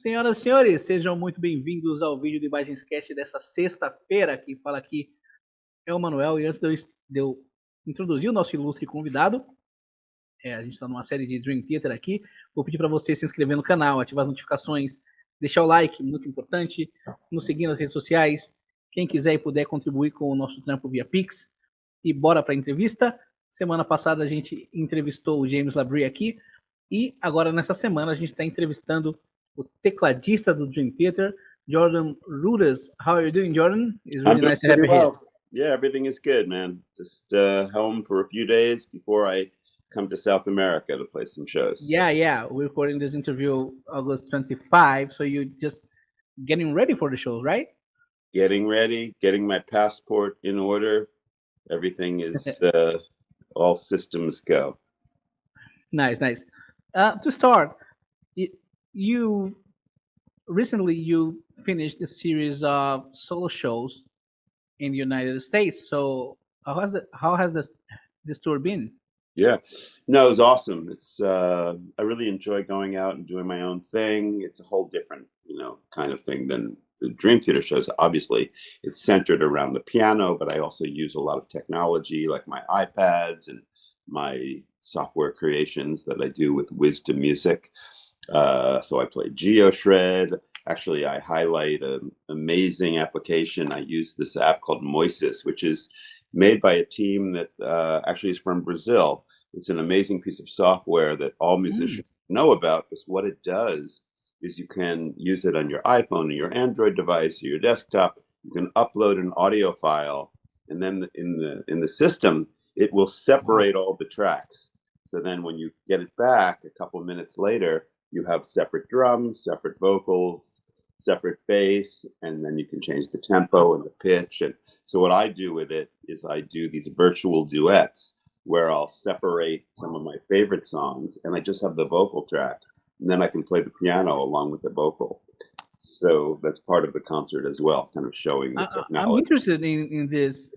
Senhoras e senhores, sejam muito bem-vindos ao vídeo do Imagenscast dessa sexta-feira. Quem fala aqui é o Manuel. E antes de eu introduzir o nosso ilustre convidado, a gente está numa série de Dream Theater aqui. Vou pedir para você se inscrever no canal, ativar as notificações, deixar o like, muito importante, nos seguir nas redes sociais. Quem quiser e puder contribuir com o nosso trampo via Pix. E bora para a entrevista. Semana passada a gente entrevistou o James Labrie aqui. E agora, nessa semana, a gente está entrevistando o tecladista do Dream Theater, Jordan Rudess. How are you doing, Jordan? It's I'm really doing nice to have pretty you here. well. Yeah, everything is good, man. Just home for a few days before I come to South America to play some shows. Yeah. We're recording this interview August 25, so you're just getting ready for the show, right? Getting ready, getting my passport in order. Everything is all systems go. Nice. To start, you recently finished a series of solo shows in the United States. So how has this tour been? Yeah, no, it was awesome. It's I really enjoy going out and doing my own thing. It's a whole different, kind of thing than the Dream Theater shows. Obviously, it's centered around the piano, but I also use a lot of technology, like my iPads and my software creations that I do with Wisdom Music. So I play GeoShred. Actually, I highlight an amazing application. I use this app called Moises, which is made by a team that actually is from Brazil. It's an amazing piece of software that all musicians know about, because what it does is you can use it on your iPhone or your Android device or your desktop. You can upload an audio file, and then in the system, it will separate all the tracks. So then when you get it back a couple of minutes later, you have separate drums, separate vocals, separate bass, and then you can change the tempo and the pitch. And so what I do with it is I do these virtual duets where I'll separate some of my favorite songs and I just have the vocal track, and then I can play the piano along with the vocal. So that's part of the concert as well, kind of showing the technology. I'm interested in this.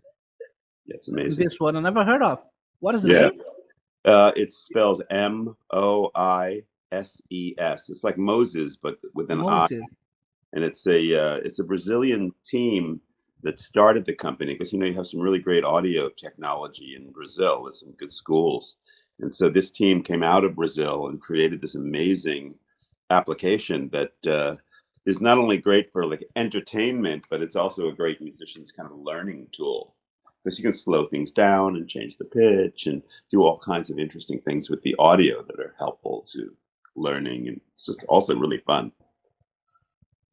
Yeah, it's amazing. This one I never heard of. What is the Yeah. name? It's spelled Moises. It's like Moses, but with an I. Moses. And it's a Brazilian team that started the company, because you have some really great audio technology in Brazil. There's some good schools, and so this team came out of Brazil and created this amazing application that is not only great for like entertainment, but it's also a great musician's kind of learning tool, because you can slow things down and change the pitch and do all kinds of interesting things with the audio that are helpful to learning, and it's just also really fun.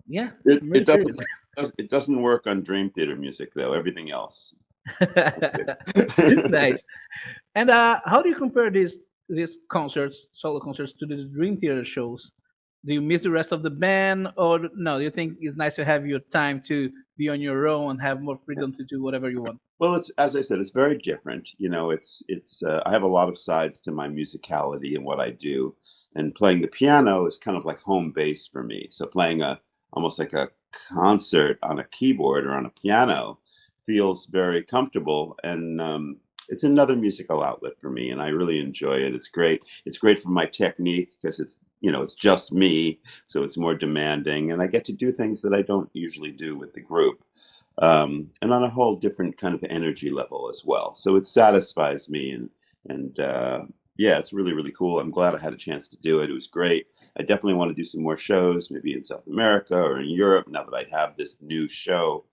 Yeah, It doesn't work on Dream Theater music though. Everything else. Nice. And how do you compare these concerts, solo concerts, to the Dream Theater shows? Do you miss the rest of the band, or no? Do you think it's nice to have your time to be on your own and have more freedom to do whatever you want? Well, it's, as I said, it's very different. It's I have a lot of sides to my musicality and what I do, and playing the piano is kind of like home base for me. So playing almost like a concert on a keyboard or on a piano feels very comfortable, and it's another musical outlet for me, and I really enjoy it. It's great. It's great for my technique, because it's it's just me, so it's more demanding, and I get to do things that I don't usually do with the group, and on a whole different kind of energy level as well. So it satisfies me, and yeah, it's really, really cool. I'm glad I had a chance to do it. It was great. I definitely want to do some more shows, maybe in South America or in Europe, now that I have this new show.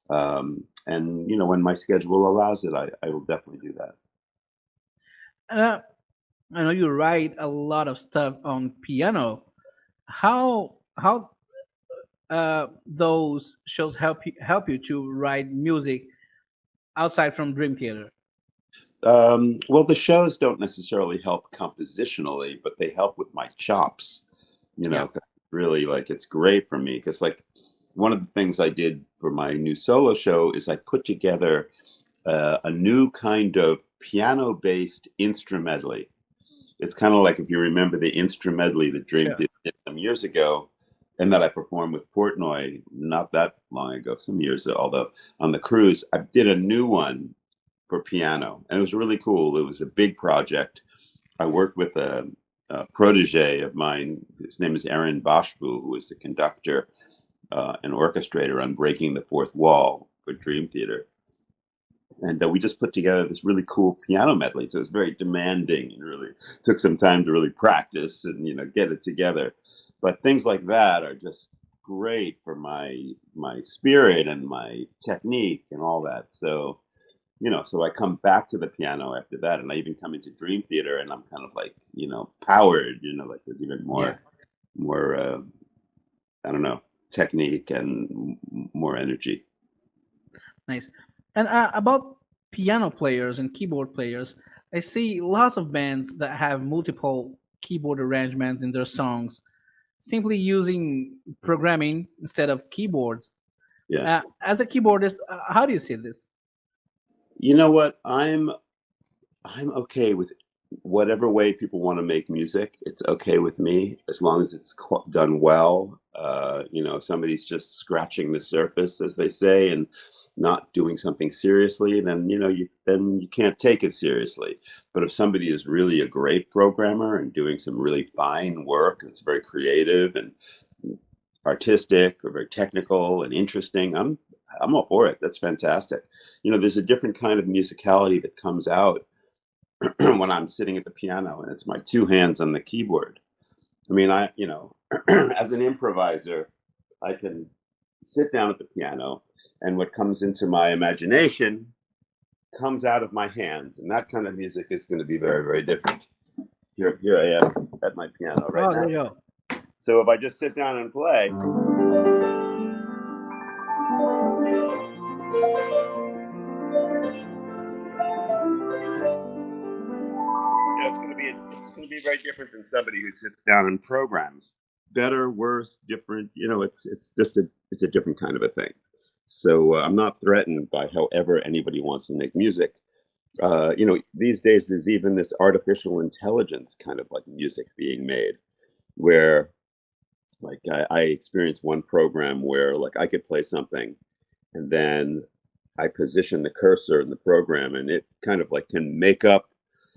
And when my schedule allows it, I will definitely do that. I know you write a lot of stuff on piano. How those shows help you to write music outside from Dream Theater? Well, the shows don't necessarily help compositionally, but they help with my chops. Yeah. Really, like, it's great for me, because like one of the things I did for my new solo show is I put together a new kind of piano-based instrumentally. It's kind of like, if you remember the instrumentally that Dream Sure. Theater did some years ago, and that I performed with Portnoy not that long ago, some years ago, although on the cruise, I did a new one for piano, and it was really cool. It was a big project. I worked with a protege of mine. His name is Aaron Boschbu, who was the conductor and orchestrator on Breaking the Fourth Wall for Dream Theater. And we just put together this really cool piano medley. So it was very demanding and really took some time to really practice and, you know, get it together. But things like that are just great for my spirit and my technique and all that. So, you know, so I come back to the piano after that, and I even come into Dream Theater, and I'm kind of like, you know, powered, you know, like there's even Yeah, more, I don't know, technique and more energy. nice. And about piano players and keyboard players, I see lots of bands that have multiple keyboard arrangements in their songs, simply using programming instead of keyboards. Yeah. As a keyboardist, how do you see this? You know what? I'm okay with whatever way people want to make music. It's okay with me as long as it's done well. You know, if somebody's just scratching the surface, as they say, and not doing something seriously, then you know you can't take it seriously. But if somebody is really a great programmer and doing some really fine work, and it's very creative and artistic or very technical and interesting, I'm all for it. That's fantastic. You know, there's a different kind of musicality that comes out when I'm sitting at the piano and it's my two hands on the keyboard. I mean, you know, as an improviser, I can sit down at the piano and what comes into my imagination comes out of my hands. And that kind of music is going to be very, very different. Here I am at my piano right Oh, there now. you go. So if I just sit down and play, you know, it's going to be very different than somebody who sits down and programs. Better, worse, different. You know, it's just it's a different kind of a thing. So I'm not threatened by however anybody wants to make music. You know, these days there's even this artificial intelligence kind of like music being made, where like I experienced one program where like I could play something, and then I position the cursor in the program, and it kind of like can make up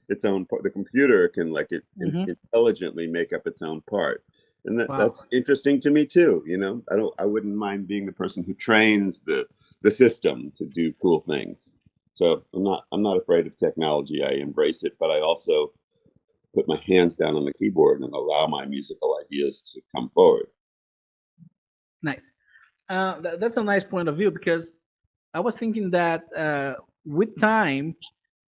its own part. The computer can like Hmm. intelligently make up its own part, and Wow. that's interesting to me too. You know, I wouldn't mind being the person who trains the system to do cool things. So I'm not afraid of technology. I embrace it, but I also put my hands down on the keyboard and allow my musical ideas to come forward. Nice. That's a nice point of view because I was thinking that with time,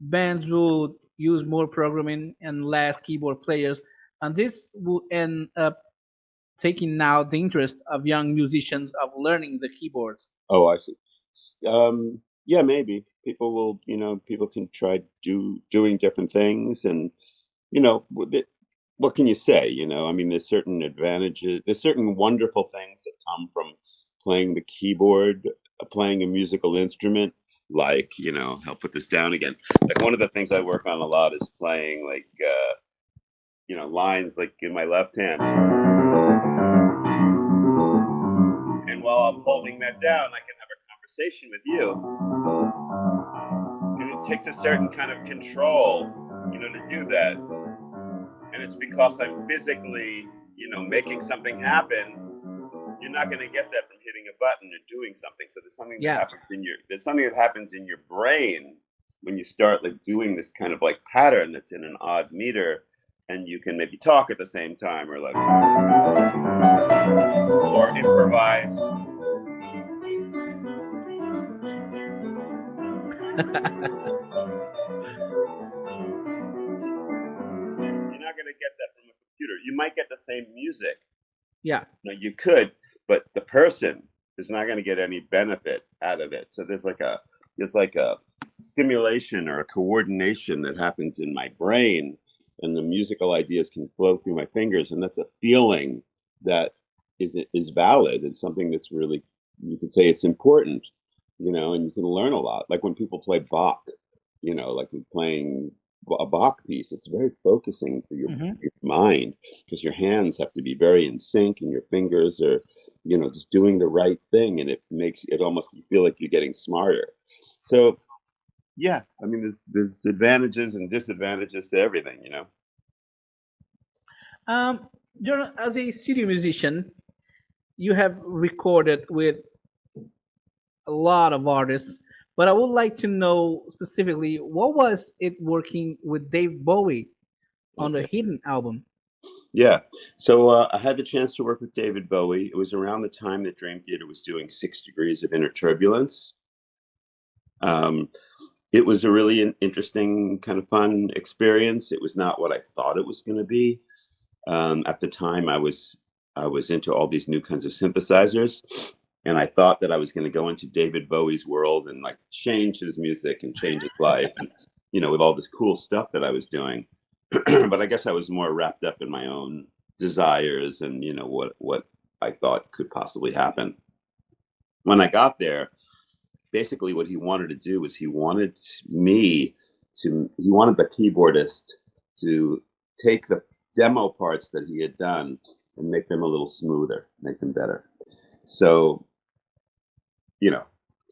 bands would use more programming and less keyboard players, and this would end up taking out the interest of young musicians of learning the keyboards. Oh, I see. Yeah, maybe people will. You know, people can try doing different things, and you know, what can you say? You know, I mean, there's certain advantages. There's certain wonderful things that come from playing the keyboard, playing a musical instrument. Like, you know, I'll put this down again. Like one of the things I work on a lot is playing like, you know, lines like in my left hand. And while I'm holding that down, I can have a conversation with you. And it takes a certain kind of control, you know, to do that. And it's because I'm physically, you know, making something happen. You're not going to get that from hitting a button or doing something. So Yeah. there's something that happens in your brain when you start like doing this kind of like pattern that's in an odd meter, and you can maybe talk at the same time or like or improvise. You're not going to get that from a computer. You might get the same music. Yeah. No, you could, but the person is not going to get any benefit out of it. So there's like a stimulation or a coordination that happens in my brain, and the musical ideas can flow through my fingers, and that's a feeling that is valid. It's something that's really, you could say it's important, you know, and you can learn a lot. Like when people play Bach, you know, like playing a Bach piece, it's very focusing for Hmm. your mind because your hands have to be very in sync and your fingers are, you know, just doing the right thing, and it makes it almost, you feel like you're getting smarter. So yeah, I mean, there's advantages and disadvantages to everything, you know. Jordan, as a studio musician, you have recorded with a lot of artists, but I would like to know specifically what was it working with Dave Bowie on the Okay. Hidden album? Yeah. So I had the chance to work with David Bowie. It was around the time that Dream Theater was doing 6 Degrees of Inner Turbulence. Um, it was a really interesting, kind of fun experience. It was not what I thought it was going to be. At the time, I was into all these new kinds of synthesizers, and I thought that I was going to go into David Bowie's world and like change his music and change his life, and with all this cool stuff that I was doing. But I guess I was more wrapped up in my own desires and what I thought could possibly happen. When I got there, basically what he wanted to do was he wanted the keyboardist to take the demo parts that he had done and make them a little smoother, make them better. So,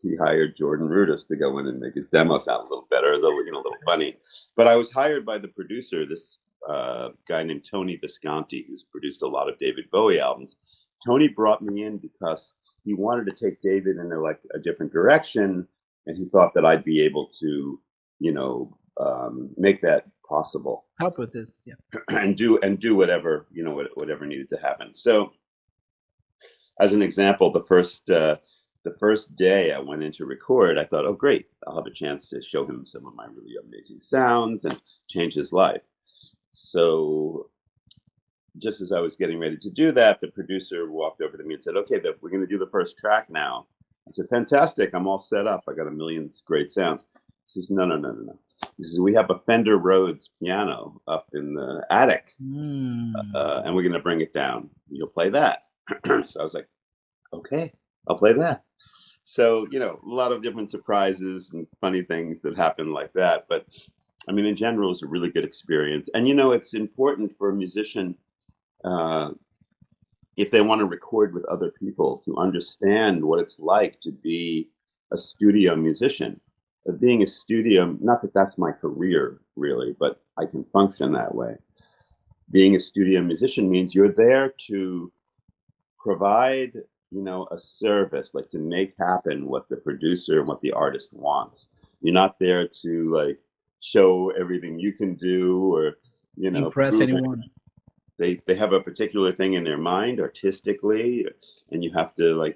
he hired Jordan Rudess to go in and make his demo sound a little better, a little funny. But I was hired by the producer, this guy named Tony Visconti, who's produced a lot of David Bowie albums. Tony brought me in because he wanted to take David in a different direction, and he thought that I'd be able to, make that possible. Help with this, yeah. and do whatever whatever needed to happen. So, as an example, the first day I went in to record, I thought, oh great, I'll have a chance to show him some of my really amazing sounds and change his life. So just as I was getting ready to do that, the producer walked over to me and said, okay, we're going to do the first track now. I said, fantastic, I'm all set up. I got a million great sounds. He says, no. He says, we have a Fender Rhodes piano up in the attic, and we're going to bring it down. You'll play that. So I was like, okay, I'll play that. So, a lot of different surprises and funny things that happen like that. But I mean, in general, it's a really good experience. And, it's important for a musician, if they want to record with other people, to understand what it's like to be a studio musician. Being a studio, not that that's my career really, but I can function that way. Being a studio musician means you're there to provide, a service, like to make happen what the producer and what the artist wants. You're not there to show everything you can do or, impress anyone. They have a particular thing in their mind artistically, and you have to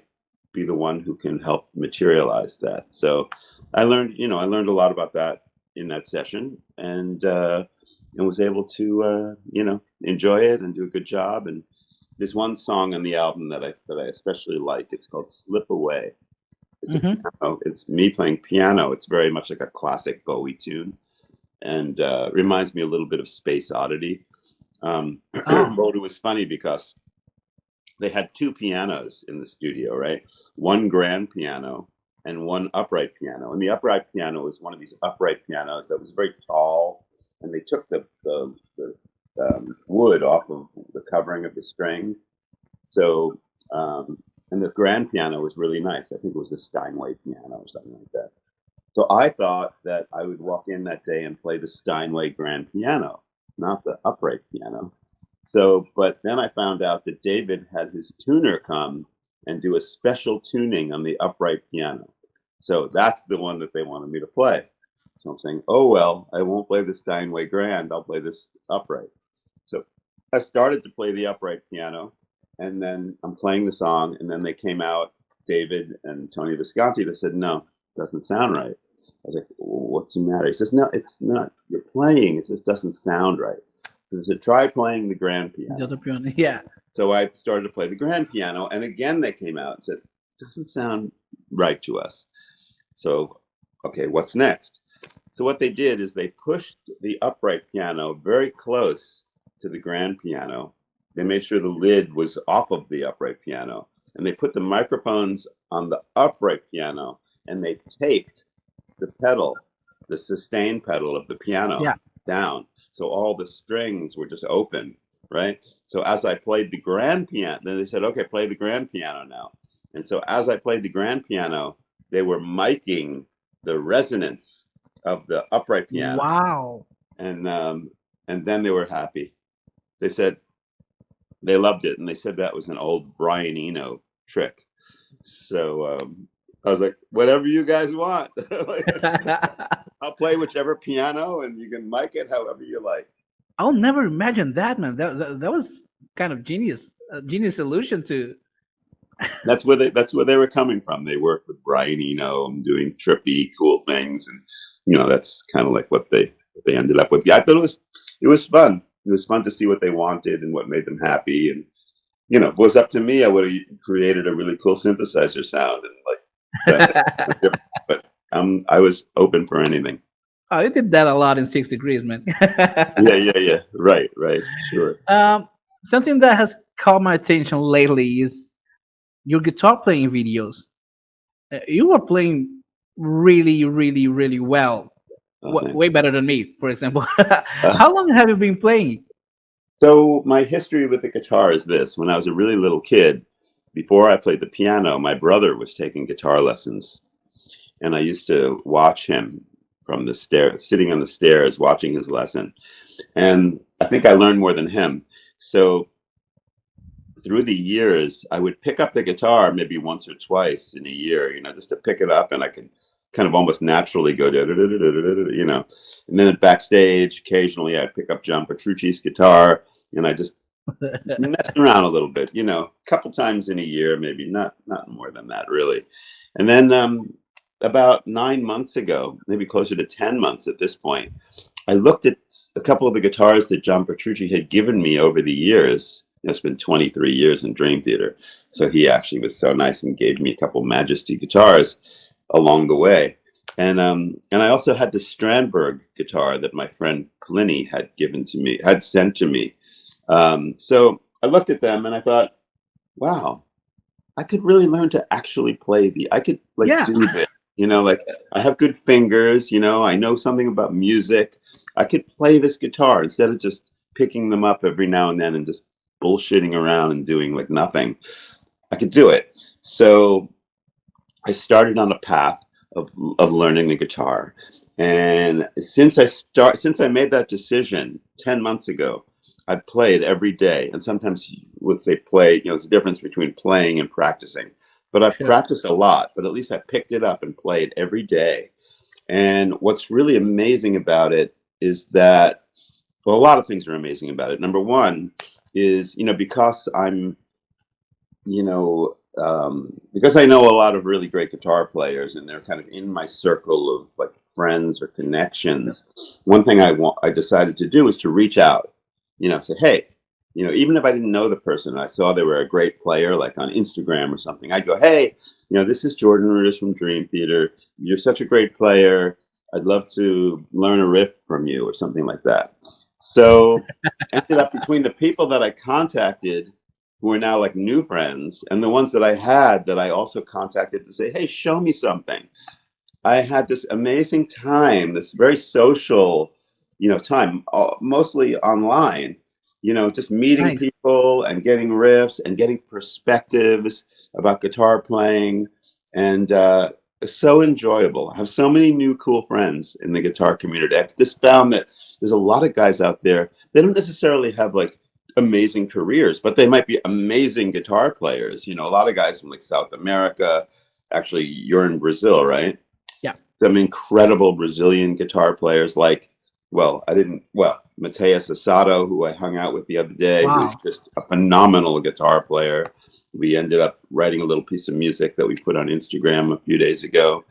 be the one who can help materialize that. So I learned a lot about that in that session, and was able to enjoy it and do a good job. And there's one song on the album that I especially like. It's called "Slip Away." It's me playing piano. It's very much like a classic Bowie tune, and reminds me a little bit of Space Oddity. But it was funny because they had two pianos in the studio, right? One grand piano and one upright piano. And the upright piano was one of these upright pianos that was very tall, and they took the wood off of the covering of the strings. So, and the grand piano was really nice. I think it was a Steinway piano or something like that. So I thought that I would walk in that day and play the Steinway grand piano, not the upright piano. So, but then I found out that David had his tuner come and do a special tuning on the upright piano. So that's the one that they wanted me to play. So I'm saying, oh, well, I won't play the Steinway grand. I'll play this upright. So I started to play the upright piano, and then I'm playing the song, and then they came out, David and Tony Visconti, they said, no, it doesn't sound right. I was like, what's the matter? He says, no, it's not. You're playing. It just doesn't sound right. So I said, try playing the grand piano. Yeah. So I started to play the grand piano, and again they came out and said, it doesn't sound right to us. So, okay, what's next? So what they did is they pushed the upright piano very close to the grand piano. They made sure the lid was off of the upright piano, and they put the microphones on the upright piano, and they taped the pedal, the sustain pedal of the piano down. So all the strings were just open, right? So as I played the grand piano, then they said, okay, play the grand piano now. And so as I played the grand piano, they were miking the resonance of the upright piano. Wow. And then they were happy. They said, they loved it, and they said that was an old Brian Eno trick. So I was like, whatever you guys want. I'll play whichever piano, and you can mic it however you like. I'll never imagine that, man. That was kind of genius, a genius solution to. That's where they were coming from. They worked with Brian Eno and doing trippy, cool things, and that's kind of like what they ended up with. Yeah, I thought it was fun. It was fun to see what they wanted and what made them happy. And if it was up to me, I would have created a really cool synthesizer sound and like. But I was open for anything. Oh, you did that a lot in 6 Degrees, man. Yeah. Right. Sure. Something that has caught my attention lately is your guitar playing videos. You are playing really, really, really well. Way better than me, for example. How long have you been playing? So my history with the guitar is this. When I was a really little kid, before I played the piano, my brother was taking guitar lessons. And I used to watch him from the stairs, sitting on the stairs, watching his lesson. And I think I learned more than him. So through the years, I would pick up the guitar maybe once or twice in a year, just to pick it up, and I could kind of almost naturally go, and then backstage, occasionally I'd pick up John Petrucci's guitar, and I just messed around a little bit, a couple times in a year, maybe not more than that, really. And then about 9 months ago, maybe closer to 10 months at this point, I looked at a couple of the guitars that John Petrucci had given me over the years. It's been 23 years in Dream Theater. So he actually was so nice and gave me a couple Majesty guitars along the way. And I also had the Strandberg guitar that my friend Pliny had sent to me. So I looked at them and I thought, wow, I could really learn to actually play I could do this. Like I have good fingers, I know something about music. I could play this guitar instead of just picking them up every now and then and just bullshitting around and doing like nothing. I could do it. So I started on a path of learning the guitar. And since I made that decision 10 months ago, I played every day. And sometimes let's say play, it's a difference between playing and practicing. But I've practiced a lot, but at least I picked it up and played every day. And what's really amazing about it is that, well, a lot of things are amazing about it. Number one is, because I'm, because I know a lot of really great guitar players and they're kind of in my circle of like friends or connections. One thing I decided to do is to reach out, say, hey, even if I didn't know the person, I saw they were a great player, like on Instagram or something, I'd go, hey, this is Jordan Rudess from Dream Theater. You're such a great player. I'd love to learn a riff from you or something like that. So ended up between the people that I contacted who are now like new friends and the ones that I had that I also contacted to say, hey, show me something. I had this amazing time, this very social, time, mostly online, just meeting people and getting riffs and getting perspectives about guitar playing. And so enjoyable. I have so many new cool friends in the guitar community. I've just found that there's a lot of guys out there. They don't necessarily have like amazing careers, but they might be amazing guitar players. A lot of guys from like South America. Actually, you're in Brazil, right? Yeah. Some incredible Brazilian guitar players like, Mateus Asado, who I hung out with the other day, who's just a phenomenal guitar player. We ended up writing a little piece of music that we put on Instagram a few days ago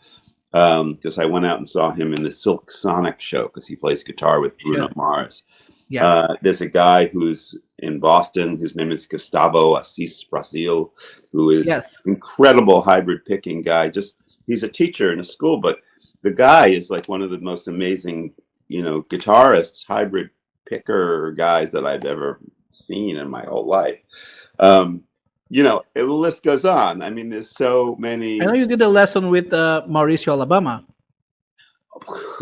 because I went out and saw him in the Silk Sonic show because he plays guitar with Bruno Mars. Yeah. There's a guy who's in Boston whose name is Gustavo Assis Brasil, who is incredible hybrid picking guy. He's a teacher in a school, but the guy is like one of the most amazing, guitarists, hybrid picker guys that I've ever seen in my whole life. The list goes on. I mean, there's so many. I know you did a lesson with Mauricio Alabama.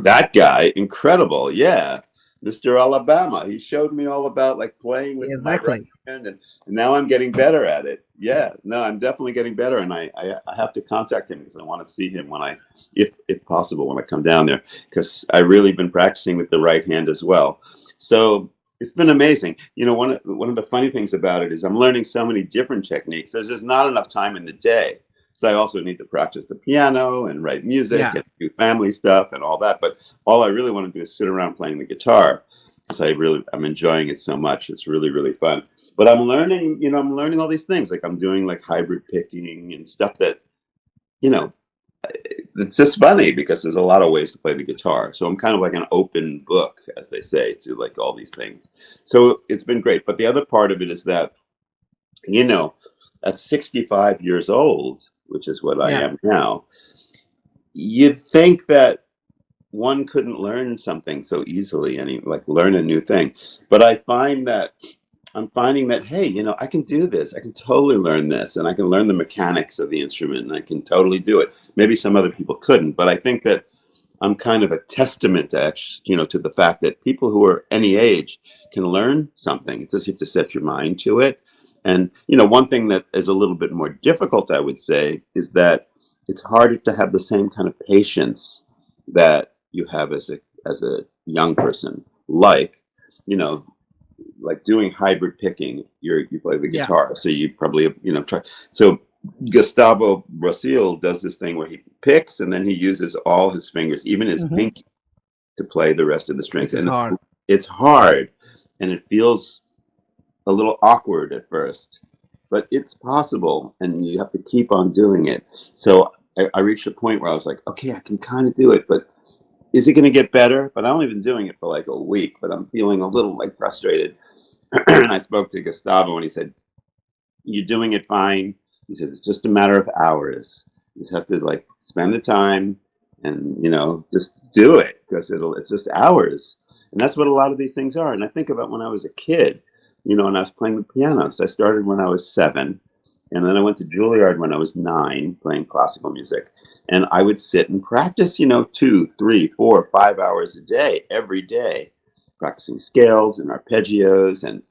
That guy, incredible. Yeah. Mr. Alabama. He showed me all about like playing with my right hand, and now I'm getting better at it. Yeah, no, I'm definitely getting better, and I have to contact him because I want to see him if possible, when I come down there, because I've really been practicing with the right hand as well. So it's been amazing. You know, one of the funny things about it is I'm learning so many different techniques. There's just not enough time in the day. So I also need to practice the piano and write music Yeah. and do family stuff and all that. But all I really want to do is sit around playing the guitar because I'm enjoying it so much. It's really, really fun. But I'm learning, I'm learning all these things. Like I'm doing like hybrid picking and stuff that, you know, it's just funny because there's a lot of ways to play the guitar. So I'm kind of like an open book, as they say, to like all these things. So it's been great. But the other part of it is that, you know, at 65 years old, which is what I Yeah. am now, you'd think that one couldn't learn something so easily and like learn a new thing. But I'm finding that, hey, I can do this. I can totally learn this and I can learn the mechanics of the instrument and I can totally do it. Maybe some other people couldn't, but I think that I'm kind of a testament to to the fact that people who are any age can learn something. It's just you have to set your mind to it. And, one thing that is a little bit more difficult, I would say, is that it's harder to have the same kind of patience that you have as a young person. You know, like doing hybrid picking, you play the Yeah. guitar, so you probably try. So Gustavo Brasil does this thing where he picks and then he uses all his fingers, even his Hmm. pinky, to play the rest of the strings, This is and hard. it's hard, and it feels a little awkward at first, but it's possible, and you have to keep on doing it. So I reached a point where I was like, okay, I can kind of do it, but is it going to get better? But I've only been doing it for like a week, but I'm feeling a little like frustrated. And I spoke to Gustavo and he said, you're doing it fine. He said, it's just a matter of hours. You just have to like spend the time and, just do it because it's just hours. And that's what a lot of these things are. And I think about when I was a kid, and I was playing the piano. So I started when I was 7. And then I went to Juilliard when I was 9, playing classical music. And I would sit and practice, 2, 3, 4, 5 hours a day, every day, practicing scales and arpeggios. And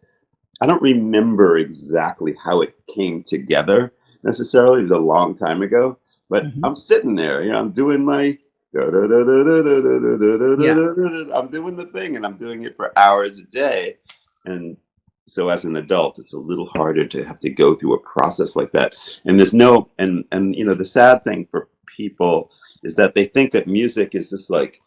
I don't remember exactly how it came together necessarily. It was a long time ago. But Hmm. I'm sitting there, I'm doing my. I'm Yeah. doing the thing and I'm doing it for hours a day. And so as an adult, it's a little harder to have to go through a process like that. And there's no, and the sad thing for people is that they think that music is just like,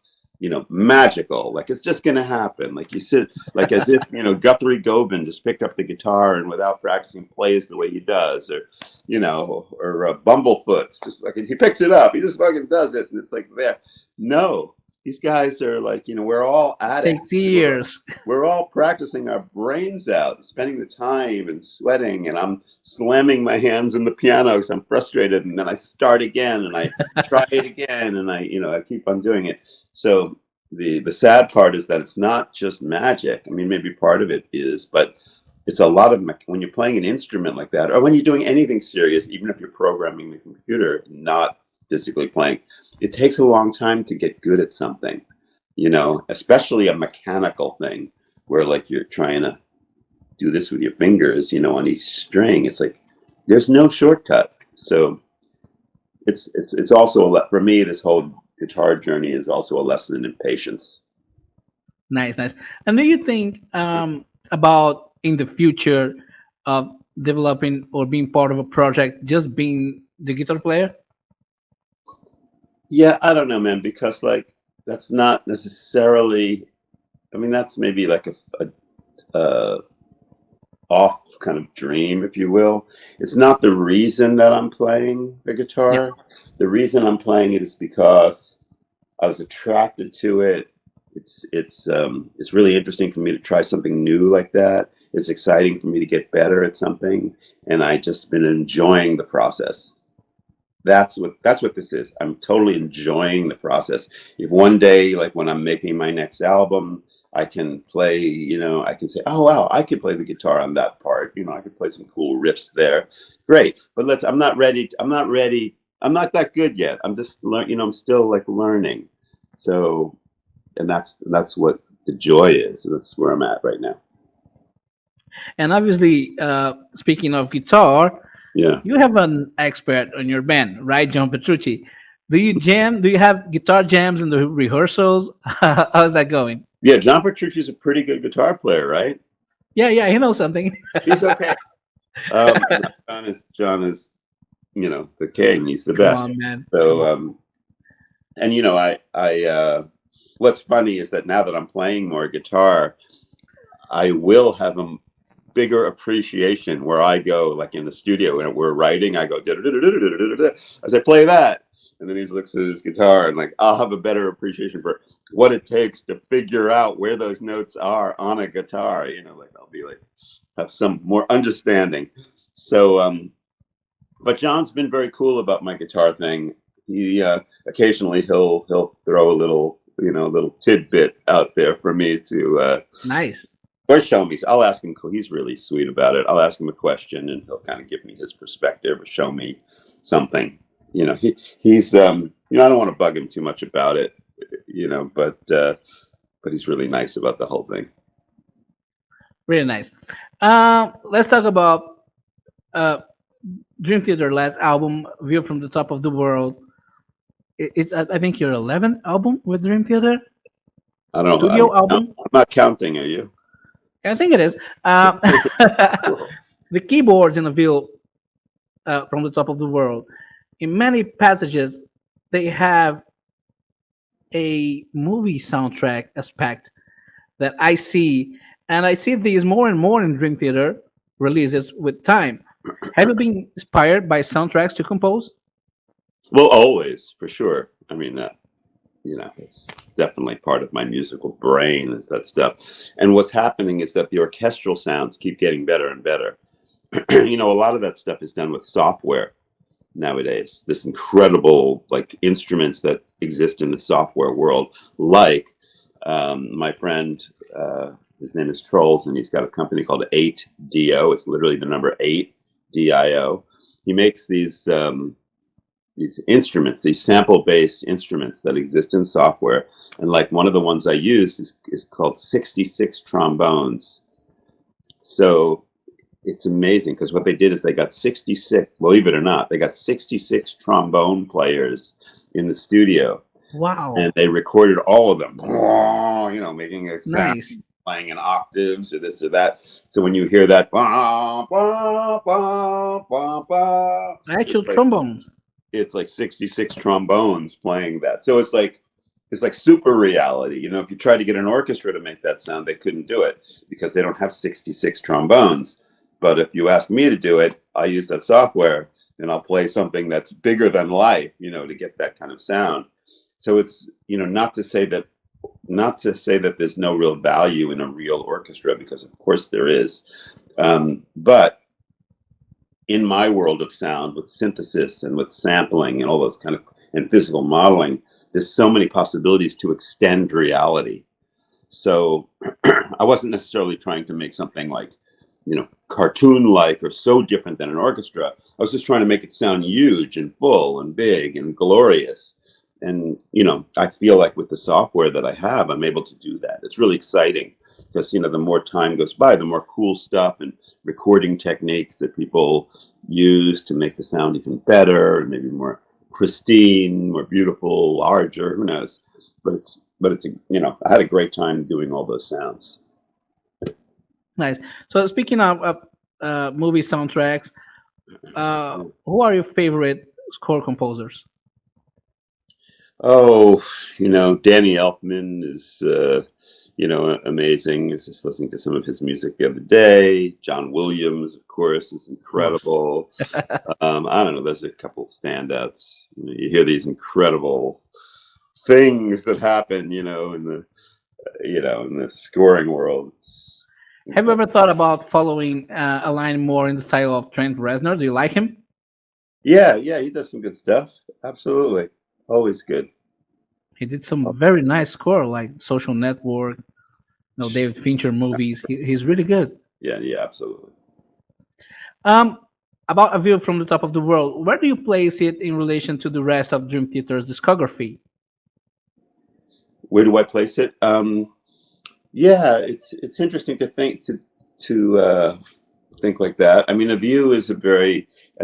magical, like it's just going to happen. Like you sit, like as if, Guthrie Govan just picked up the guitar and without practicing plays the way he does, or Bumblefoot's just fucking, he picks it up, he just fucking does it. And it's like there. No, these guys are like, we're all Takes addicts. years. We're all practicing our brains out, spending the time and sweating, and I'm slamming my hands in the piano because I'm frustrated, and then I start again and I try it again, and I keep on doing it. So the sad part is that it's not just magic. I mean, maybe part of it is, but it's a lot of when you're playing an instrument like that, or when you're doing anything serious, even if you're programming the computer, not physically playing, it takes a long time to get good at something. Especially a mechanical thing where like you're trying to do this with your fingers, on each string. It's like there's no shortcut. So it's also for me, this whole guitar journey is also a lesson in patience. Nice, nice. And do you think about in the future of developing or being part of a project, just being the guitar player? Yeah, I don't know, man, because like that's not necessarily. I mean, that's maybe like a off kind of dream, if you will. It's not the reason that I'm playing the Yeah. guitar. The reason I'm playing it is because I was attracted to it. It's really interesting for me to try something new like that. It's exciting for me to get better at something, and I just been enjoying the process. That's what this is. I'm totally enjoying the process. If one day, like when I'm making my next album, I can play, I can say, oh wow, I could play the guitar on that part. I could play some cool riffs there. Great. But I'm not ready. I'm not ready. I'm not that good yet. I'm just I'm still like learning. So, and that's what the joy is. And that's where I'm at right now. And obviously, speaking of guitar, Yeah. you have an expert on your band, right, John Petrucci? Do you jam? Do you have guitar jams in the rehearsals? How's that going? Yeah, John Petrucci's a pretty good guitar player, right? Yeah, he knows something. He's okay. John is, you know, the king. He's the Come best. on, man. So, and you know, what's funny is that now that I'm playing more guitar, I will have a bigger appreciation where I go, like in the studio and we're writing, I go as I play that, and then he looks at his guitar, and like I'll have a better appreciation for what it takes to figure out where those notes are on a guitar. You know, like I'll be like have some more understanding. So, but John's been very cool about my guitar thing. He occasionally he'll throw a little, you know, a little tidbit out there for me to Nice. or show me. I'll ask him. He's really sweet about it. I'll ask him a question, and he'll kind of give me his perspective or show me something. You know, he's you know, I don't want to bug him too much about it. You know, but he's really nice about the whole thing. Really nice. Let's talk about Dream Theater last album, View from the Top of the World. It's I think your 11th album with Dream Theater. I don't know. Studio album. I'm not counting. Are you? I think it is. The keyboards in the View from the Top of the World. In many passages, they have a movie soundtrack aspect that I see, and I see these more and more in Dream Theater releases with time. Have you been inspired by soundtracks to compose? Well, always, for sure. I mean, you know, it's definitely part of my musical brain is that stuff. And what's happening is that the orchestral sounds keep getting better and better. You know, a lot of that stuff is done with software nowadays. This incredible like instruments that exist in the software world, like my friend, his name is Trolls, and he's got a company called 8DO. It's literally the number 8 DIO. He makes these instruments, these sample-based instruments that exist in software. And like one of the ones I used is called 66 trombones. So it's amazing because what they did is they got 66, believe it or not, they got 66 trombone players in the studio. Wow. And they recorded all of them, you know, making a sound, Nice. playing in octaves or this or that. So when you hear that, Actual trombones. It's like 66 trombones playing that. So it's like super reality. You know, if you try to get an orchestra to make that sound, they couldn't do it because they don't have 66 trombones. But if you ask me to do it, I use that software and I'll play something that's bigger than life, you know, to get that kind of sound. So it's, you know, not to say that there's no real value in a real orchestra, because of course there is. But in my world of sound, with synthesis and with sampling and all those kind of, and physical modeling, there's so many possibilities to extend reality. So I wasn't necessarily trying to make something like, you know, cartoon-like or so different than an orchestra. I was just trying to make it sound huge and full and big and glorious. And, you know, I feel like with the software that I have, I'm able to do that. It's really exciting because, you know, the more time goes by, the more cool stuff and recording techniques that people use to make the sound even better and maybe more pristine, more beautiful, larger, who knows. But it's you know, I had a great time doing all those sounds. Nice. So speaking of movie soundtracks, who are your favorite score composers? Oh, you know, Danny Elfman is, you know, amazing. I was just listening to some of his music the other day. John Williams, of course, is incredible. I don't know. There's a couple of standouts. You know, you hear these incredible things that happen, you know, in the scoring world. Have you ever thought about following a line more in the style of Trent Reznor? Do you like him? Yeah, he does some good stuff. Absolutely. Always good. He did some very nice score, like Social Network, you know, David Fincher movies. He's really good. Yeah, absolutely. About A View from the Top of the World, where do you place it in relation to the rest of Dream Theater's discography? Where do I place it? Yeah, it's interesting to think think like that. I mean, A View is I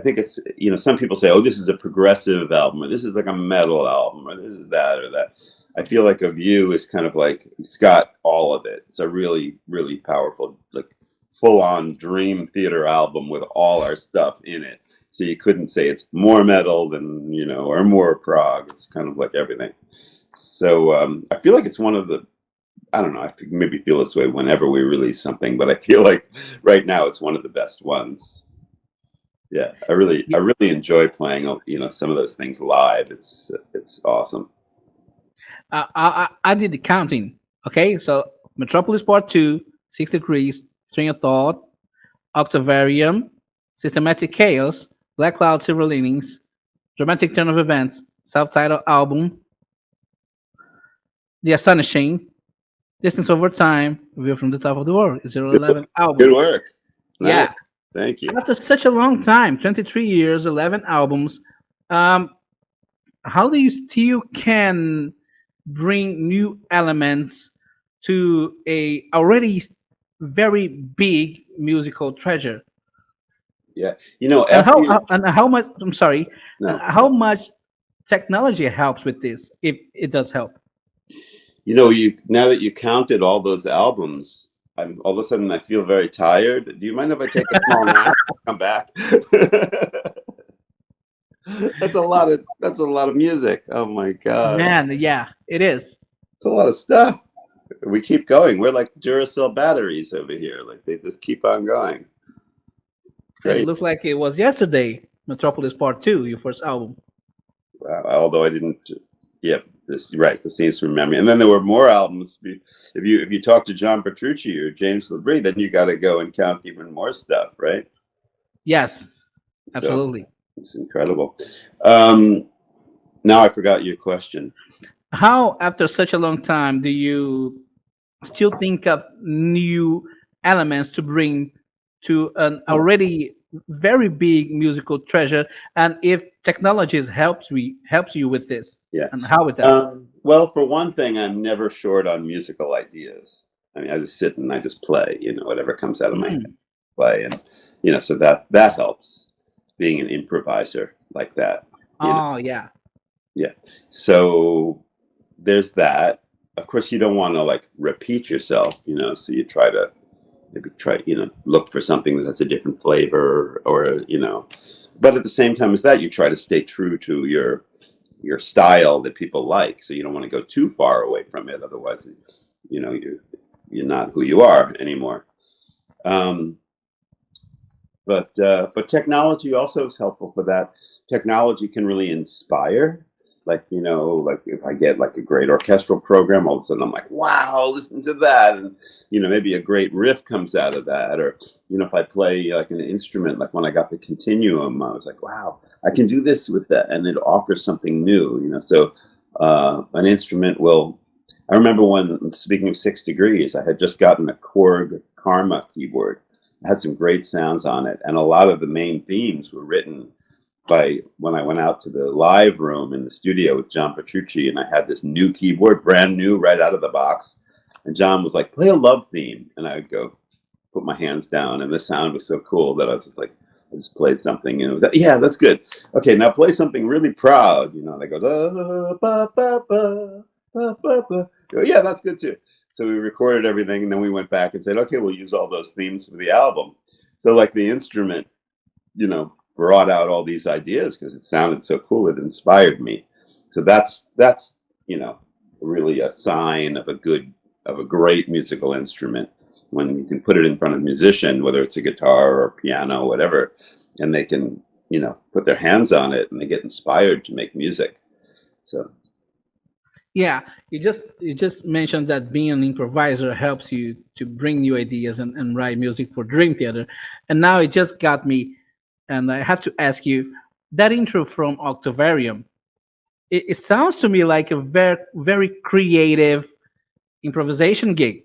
think it's, you know, some people say, oh, this is a progressive album, or this is like a metal album, or this is that or that. I feel like A View is kind of like it's got all of it. It's a really, really powerful, like full-on Dream Theater album with all our stuff in it. So you couldn't say it's more metal than, you know, or more prog. It's kind of like everything. So I feel like it's one of the, I don't know, I maybe feel this way whenever we release something, but I feel like right now it's one of the best ones. Yeah, I really enjoy playing, you know, some of those things live. It's awesome. I did the counting. Okay, so Metropolis Part 2, 6 Degrees, Train of Thought, Octavarium, Systematic Chaos, Black Cloud, Silver Linings, Dramatic Turn of Events, self-titled album, The Astonishing, Distance Over Time, View from the Top of the World, 011 album. Good work. Nice. Yeah. Thank you. After such a long time, 23 years, 11 albums, how do you still can bring new elements to a already very big musical treasure? Yeah, you know, And how much? I'm sorry. No. How much technology helps with this? If it does help. You know, now that you counted all those albums, all of a sudden I feel very tired. Do you mind if I take a small nap and come back? That's a lot of music. Oh my God. Man, yeah, it is. It's a lot of stuff. We keep going. We're like Duracell batteries over here. Like they just keep on going. Great. It looks like it was yesterday, Metropolis Part 2, your first album. Although I didn't, yeah, this seems from memory. And then there were more albums. If you talk to John Petrucci or James LaBrie, then you got to go and count even more stuff, right? Yes, absolutely. So it's incredible. Now I forgot your question. How, after such a long time, do you still think of new elements to bring to an already very big musical treasure, and if technology helps you with this? Yeah. And how it does? Well, for one thing, I'm never short on musical ideas. I mean, I just sit and I just play, you know, whatever comes out of my head, play, and you know, so that helps, being an improviser like that. Oh, yeah. Yeah. So there's that. Of course, you don't want to like repeat yourself, you know, so you try to you know, look for something that has a different flavor, or you know, but at the same time as that, you try to stay true to your style that people like. So you don't want to go too far away from it, otherwise, you know, you're not who you are anymore. But technology also is helpful for that. Technology can really inspire. Like, you know, like if I get like a great orchestral program, all of a sudden I'm like, wow, listen to that. And, you know, maybe a great riff comes out of that. Or, you know, if I play like an instrument, like when I got the Continuum, I was like, wow, I can do this with that. And it offers something new, you know. So an instrument will, I remember when, speaking of 6 Degrees, I had just gotten a Korg Karma keyboard. It had some great sounds on it. And a lot of the main themes were written by when I went out to the live room in the studio with John Petrucci, and I had this new keyboard, brand new, right out of the box. And John was like, play a love theme. And I would go put my hands down, and the sound was so cool that I was just like, I just played something, you know, yeah, that's good. Okay, now play something really proud, you know, and I go, ba, ba, ba, ba, ba, ba. Go, yeah, that's good too. So we recorded everything, and then we went back and said, okay, we'll use all those themes for the album. So like the instrument, you know, brought out all these ideas because it sounded so cool. It inspired me. So that's you know, really a sign of a great musical instrument, when you can put it in front of a musician, whether it's a guitar or piano or whatever, and they can, you know, put their hands on it and they get inspired to make music. So yeah, you just mentioned that being an improviser helps you to bring new ideas and write music for Dream Theater. And now it just got me, and I have to ask you, that intro from Octavarium, it sounds to me like a very, very creative improvisation gig.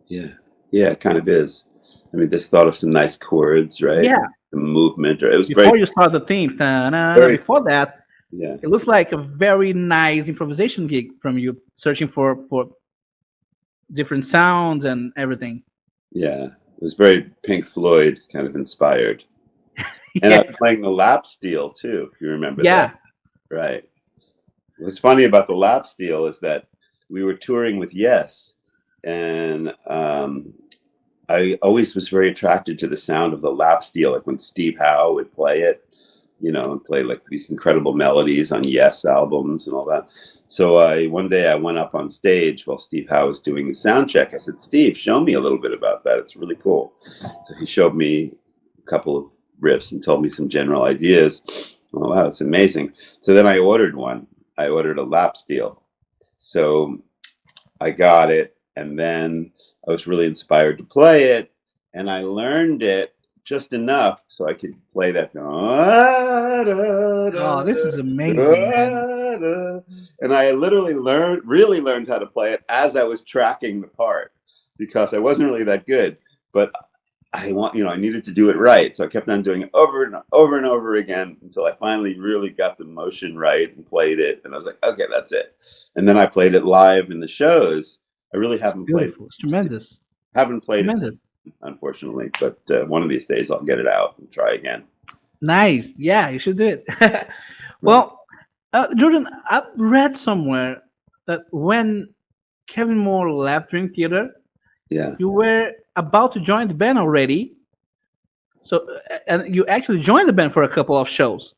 Yeah, it kind of is. I mean, this thought of some nice chords, right? Yeah. The movement, or it was before you start the theme. Before that, yeah, it looks like a very nice improvisation gig from you, searching for different sounds and everything. Yeah, it was very Pink Floyd kind of inspired. And I was playing the lap steel too, if you remember that. Right. What's funny about the lap steel is that we were touring with Yes, and I always was very attracted to the sound of the lap steel, like when Steve Howe would play it, and play like these incredible melodies on Yes albums and all that. So one day I went up on stage while Steve Howe was doing the sound check. I said, "Steve, show me a little bit about that. It's really cool." So he showed me a couple of riffs and told me some general ideas. Oh, wow, it's amazing. So then I ordered one. I ordered a lap steel. So I got it, and then I was really inspired to play it, and I learned it just enough so I could play that. Oh, this is amazing, man. And I literally really learned how to play it as I was tracking the part, because I wasn't really that good, but I needed to do it right. So I kept on doing it over and over and over again until I finally really got the motion right and played it. And I was like, okay, that's it. And then I played it live in the shows. I really haven't played. Beautiful. It's tremendous. Haven't played Tremendous. it, unfortunately, but one of these days I'll get it out and try again. Nice. Yeah, you should do it. Well, Jordan, I've read somewhere that when Kevin Moore left Dream Theater, Yeah. you were about to join the band already. So, and you actually joined the band for a couple of shows.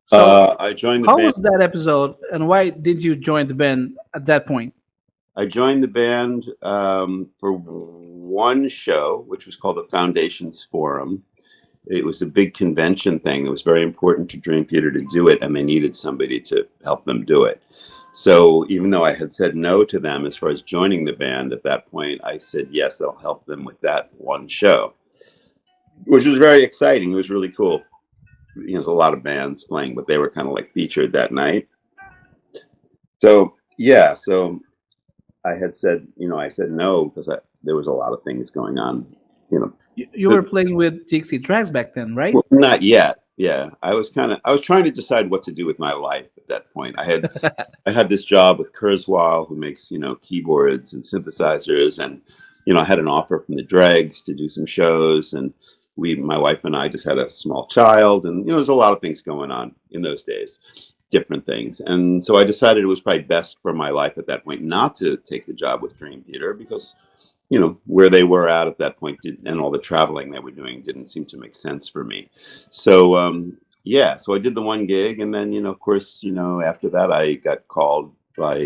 So, I joined the how band. was that episode, and why did you join the band at that point? I joined the band for one show, which was called the Foundations Forum. It was a big convention thing. It was very important to Dream Theater to do it, and they needed somebody to help them do it. So even though I had said no to them as far as joining the band at that point, I said yes, I'll help them with that one show, which was very exciting. It was really cool. There's a lot of bands playing, but they were kind of like featured that night. So yeah, so I had said, I said no because there was a lot of things going on. You were playing with Dixie Dregs back then, right? Well, not yet. Yeah, I was trying to decide what to do with my life at that point. I had this job with Kurzweil, who makes keyboards and synthesizers, and I had an offer from the Dregs to do some shows, and my wife and I just had a small child, and there's a lot of things going on in those days, different things, and so I decided it was probably best for my life at that point not to take the job with Dream Theater because where they were at that point and all the traveling they were doing didn't seem to make sense for me. So, yeah, so I did the one gig. And then, of course, after that, I got called by,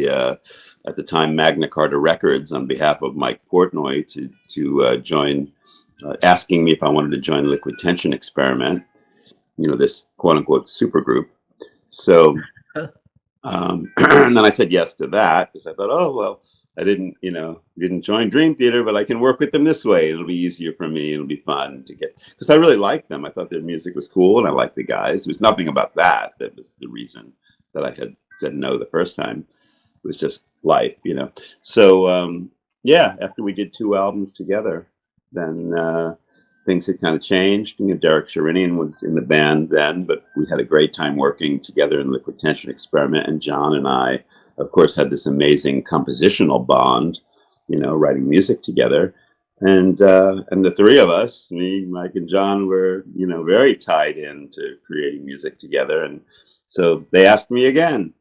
at the time, Magna Carta Records on behalf of Mike Portnoy to join, asking me if I wanted to join Liquid Tension Experiment, this quote unquote supergroup. So, and then I said yes to that because I thought, oh, well, I didn't join Dream Theater, but I can work with them this way. It'll be easier for me. It'll be fun to get, because I really liked them. I thought their music was cool and I liked the guys. There was nothing about that was the reason that I had said no the first time. It was just life, So, yeah, after we did 2 albums together, then things had kind of changed. Derek Sherinian was in the band then, but we had a great time working together in Liquid Tension Experiment. And John and I, of course, had this amazing compositional bond, writing music together. And the 3 of us, me, Mike, and John, were, very tied into creating music together. And so they asked me again,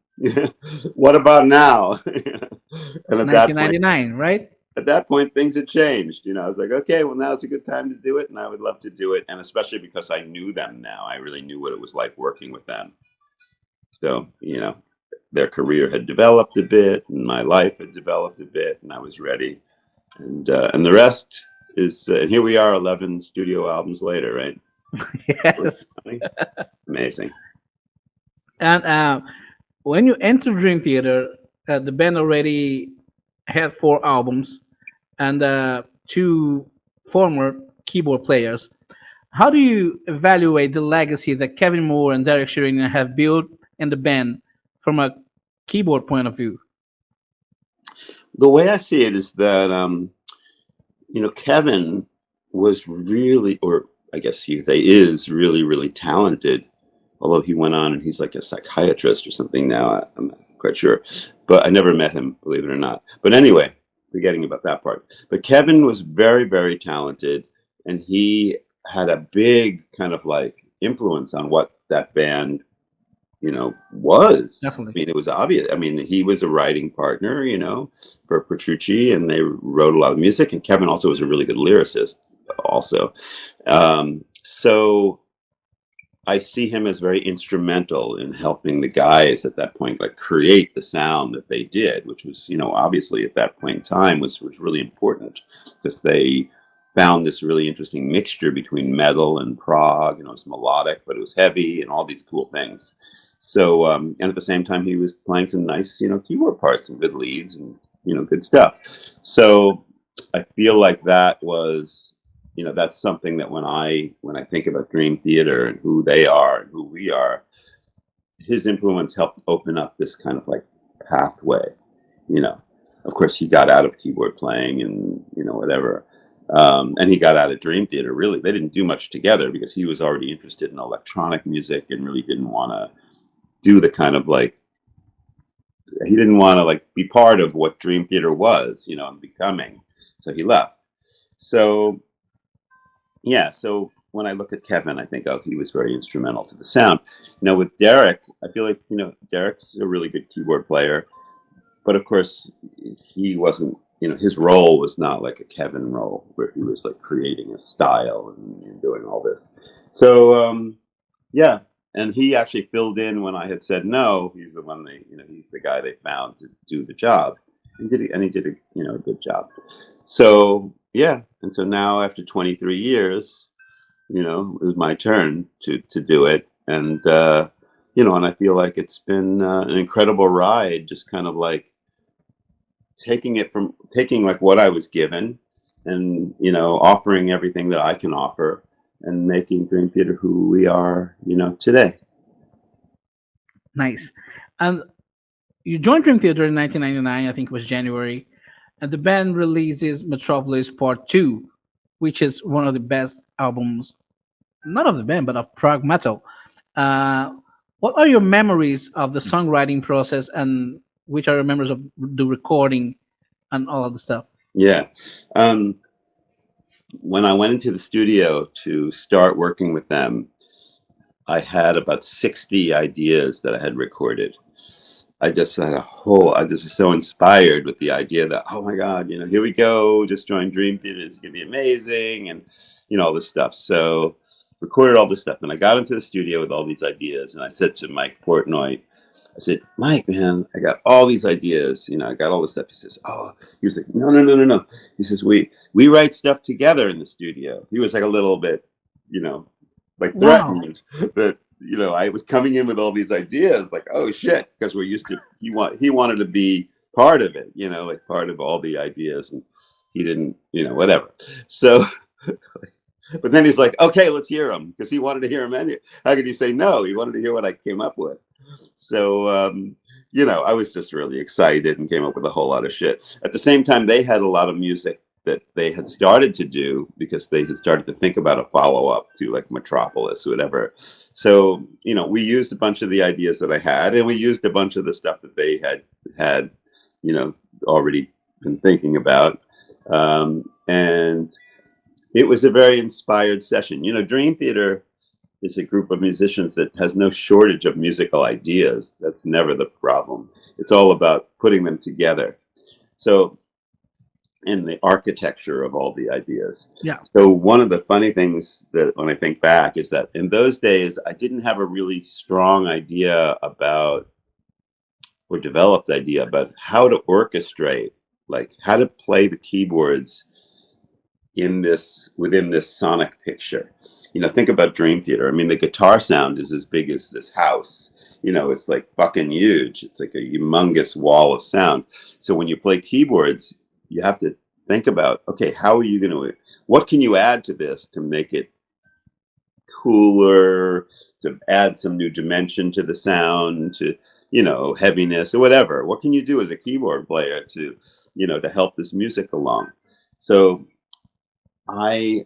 what about now? And at 1999, right? At that point, things had changed. I was like, okay, well, now's a good time to do it. And I would love to do it. And especially because I knew them now, I really knew what it was like working with them. So, their career had developed a bit and my life had developed a bit and I was ready. And the rest is, and here we are 11 studio albums later, right? Yes. Amazing. And when you entered Dream Theater, the band already had 4 albums and 2 former keyboard players. How do you evaluate the legacy that Kevin Moore and Derek Sherinian have built in the band from a keyboard point of view? The way I see it is that, Kevin was really, or I guess you could say is really, really talented. Although he went on and he's like a psychiatrist or something now. I'm not quite sure. But I never met him, believe it or not. But anyway, forgetting about that part. But Kevin was very, very talented. And he had a big kind of like influence on what that band you know, was. I Definitely. mean, it was obvious. I mean, he was a writing partner, you know, for Petrucci, and they wrote a lot of music. And Kevin also was a really good lyricist, also. So I see him as very instrumental in helping the guys at that point, like create the sound that they did, which was, you know, obviously at that point in time was really important because they found this really interesting mixture between metal and prog. You know, it's melodic, but it was heavy and all these cool things. So, and at the same time, he was playing some nice, you know, keyboard parts and good leads and, you know, good stuff. So I feel like that was, you know, that's something that when I think about Dream Theater and who they are and who we are, his influence helped open up this kind of like pathway. You know, of course he got out of keyboard playing and, you know, whatever, and he got out of Dream Theater. Really, they didn't do much together because he was already interested in electronic music and really didn't want to do the kind of like, he didn't want to like be part of what Dream Theater was, you know, and becoming. So he left. So yeah, so when I look at Kevin, I think, oh, he was very instrumental to the sound. You know, with Derek, I feel like, you know, Derek's a really good keyboard player, but of course, he wasn't, you know, his role was not like a Kevin role where he was like creating a style and doing all this. So, yeah, and he actually filled in when I had said no. He's the one they, you know, he's the guy they found to do the job, and he did a, you know, a good job. So yeah, and so now after 23 years, you know, it was my turn to do it, and you know, and I feel like it's been an incredible ride, just kind of like taking like what I was given, and you know, offering everything that I can offer, and making Dream Theater who we are, you know, today. Nice. And you joined Dream Theater in 1999, I think it was January, and the band releases Metropolis Part 2, which is one of the best albums, not of the band, but of prog metal. Uh, what are your memories of the songwriting process, and which are your memories of the recording and all of the stuff? Yeah. When I went into the studio to start working with them, I had about 60 ideas that I had recorded. I just had I just was so inspired with the idea that, oh my God, you know, here we go, just joined Dream Theater, it's gonna be amazing, and you know, all this stuff. So recorded all this stuff, and I got into the studio with all these ideas, and I said to Mike Portnoy, I said, Mike, man, I got all these ideas, you know, I got all this stuff. He says, oh, he was like, no, no, no, no, no. He says, we write stuff together in the studio. He was like a little bit, you know, like Wow. threatened that, you know, I was coming in with all these ideas, like, oh shit, because we're used to, he wanted to be part of it, you know, like part of all the ideas, and he didn't, you know, whatever. So, but then he's like, okay, let's hear him, because he wanted to hear him. How could he say no? He wanted to hear what I came up with. So, you know, I was just really excited and came up with a whole lot of shit. At the same time, they had a lot of music that they had started to do because they had started to think about a follow-up to like Metropolis or whatever. So, you know, we used a bunch of the ideas that I had, and we used a bunch of the stuff that they had, you know, already been thinking about. And it was a very inspired session. You know, Dream Theater is a group of musicians that has no shortage of musical ideas. That's never the problem. It's all about putting them together. So, and the architecture of all the ideas. Yeah. So one of the funny things that when I think back is that in those days, I didn't have a really strong idea about or developed idea about how to orchestrate, like how to play the keyboards within this sonic picture. You know, think about Dream Theater. I mean, the guitar sound is as big as this house. You know, it's like fucking huge. It's like a humongous wall of sound. So when you play keyboards, you have to think about, okay, how are you going to, what can you add to this to make it cooler, to add some new dimension to the sound, to, you know, heaviness or whatever. What can you do as a keyboard player to, you know, to help this music along? So I,